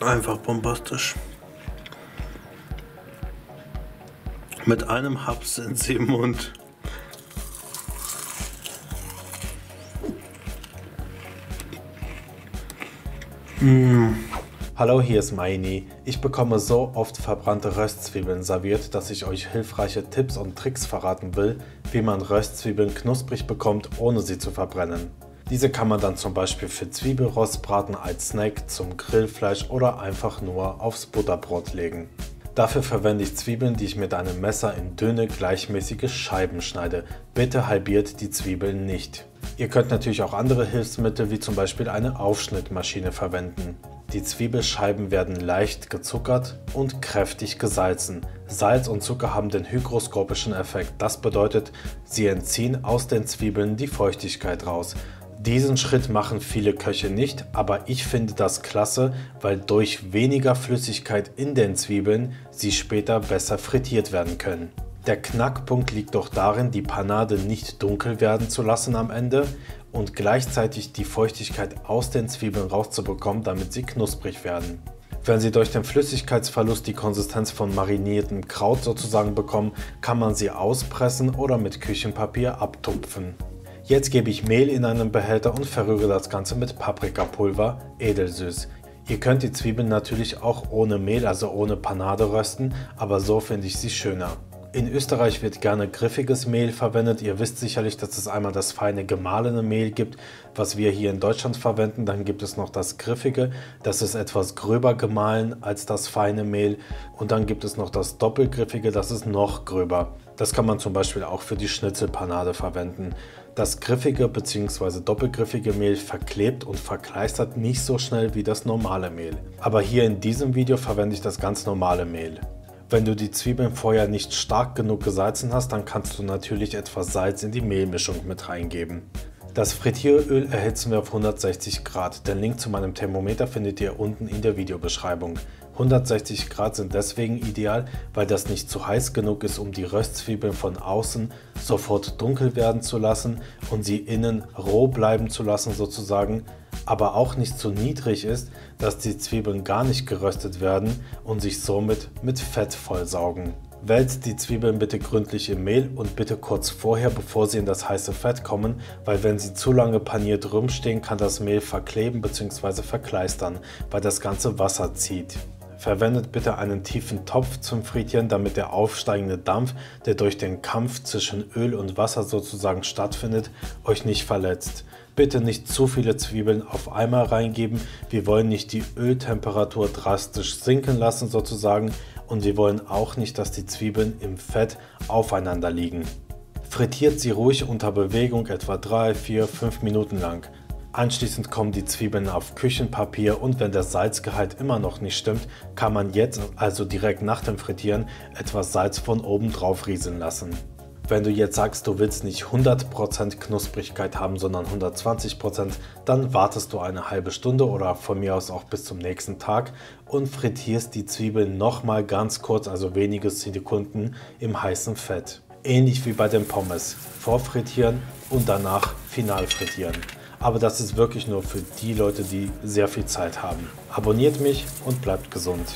Einfach bombastisch. Mit einem Haps sind sie im Mund. Hallo, hier ist Maini. Ich bekomme so oft verbrannte Röstzwiebeln serviert, dass ich euch hilfreiche Tipps und Tricks verraten will, wie man Röstzwiebeln knusprig bekommt, ohne sie zu verbrennen. Diese kann man dann zum Beispiel für Zwiebelrostbraten als Snack, zum Grillfleisch oder einfach nur aufs Butterbrot legen. Dafür verwende ich Zwiebeln, die ich mit einem Messer in dünne, gleichmäßige Scheiben schneide. Bitte halbiert die Zwiebeln nicht. Ihr könnt natürlich auch andere Hilfsmittel wie zum Beispiel eine Aufschnittmaschine verwenden. Die Zwiebelscheiben werden leicht gezuckert und kräftig gesalzen. Salz und Zucker haben den hygroskopischen Effekt. Das bedeutet, sie entziehen aus den Zwiebeln die Feuchtigkeit raus. Diesen Schritt machen viele Köche nicht, aber ich finde das klasse, weil durch weniger Flüssigkeit in den Zwiebeln sie später besser frittiert werden können. Der Knackpunkt liegt doch darin, die Panade nicht dunkel werden zu lassen am Ende und gleichzeitig die Feuchtigkeit aus den Zwiebeln rauszubekommen, damit sie knusprig werden. Wenn sie durch den Flüssigkeitsverlust die Konsistenz von mariniertem Kraut sozusagen bekommen, kann man sie auspressen oder mit Küchenpapier abtupfen. Jetzt gebe ich Mehl in einen Behälter und verrühre das Ganze mit Paprikapulver, edelsüß. Ihr könnt die Zwiebeln natürlich auch ohne Mehl, also ohne Panade rösten, aber so finde ich sie schöner. In Österreich wird gerne griffiges Mehl verwendet. Ihr wisst sicherlich, dass es einmal das feine gemahlene Mehl gibt, was wir hier in Deutschland verwenden. Dann gibt es noch das griffige, das ist etwas gröber gemahlen als das feine Mehl. Und dann gibt es noch das doppelgriffige, das ist noch gröber. Das kann man zum Beispiel auch für die Schnitzelpanade verwenden. Das griffige bzw. doppelgriffige Mehl verklebt und verkleistert nicht so schnell wie das normale Mehl. Aber hier in diesem Video verwende ich das ganz normale Mehl. Wenn du die Zwiebeln vorher nicht stark genug gesalzen hast, dann kannst du natürlich etwas Salz in die Mehlmischung mit reingeben. Das Frittieröl erhitzen wir auf 160 Grad. Den Link zu meinem Thermometer findet ihr unten in der Videobeschreibung. 160 Grad sind deswegen ideal, weil das nicht zu heiß genug ist, um die Röstzwiebeln von außen sofort dunkel werden zu lassen und sie innen roh bleiben zu lassen sozusagen, aber auch nicht zu niedrig ist, dass die Zwiebeln gar nicht geröstet werden und sich somit mit Fett vollsaugen. Wälzt die Zwiebeln bitte gründlich im Mehl und bitte kurz vorher, bevor sie in das heiße Fett kommen, weil wenn sie zu lange paniert rumstehen, kann das Mehl verkleben bzw. verkleistern, weil das ganze Wasser zieht. Verwendet bitte einen tiefen Topf zum Frittieren, damit der aufsteigende Dampf, der durch den Kampf zwischen Öl und Wasser sozusagen stattfindet, euch nicht verletzt. Bitte nicht zu viele Zwiebeln auf einmal reingeben, wir wollen nicht die Öltemperatur drastisch sinken lassen sozusagen und wir wollen auch nicht, dass die Zwiebeln im Fett aufeinander liegen. Frittiert sie ruhig unter Bewegung etwa 3, 4, 5 Minuten lang. Anschließend kommen die Zwiebeln auf Küchenpapier und wenn der Salzgehalt immer noch nicht stimmt, kann man jetzt, also direkt nach dem Frittieren, etwas Salz von oben drauf rieseln lassen. Wenn du jetzt sagst, du willst nicht 100% Knusprigkeit haben, sondern 120%, dann wartest du eine halbe Stunde oder von mir aus auch bis zum nächsten Tag und frittierst die Zwiebeln nochmal ganz kurz, also wenige Sekunden im heißen Fett. Ähnlich wie bei den Pommes. Vorfrittieren und danach final frittieren. Aber das ist wirklich nur für die Leute, die sehr viel Zeit haben. Abonniert mich und bleibt gesund.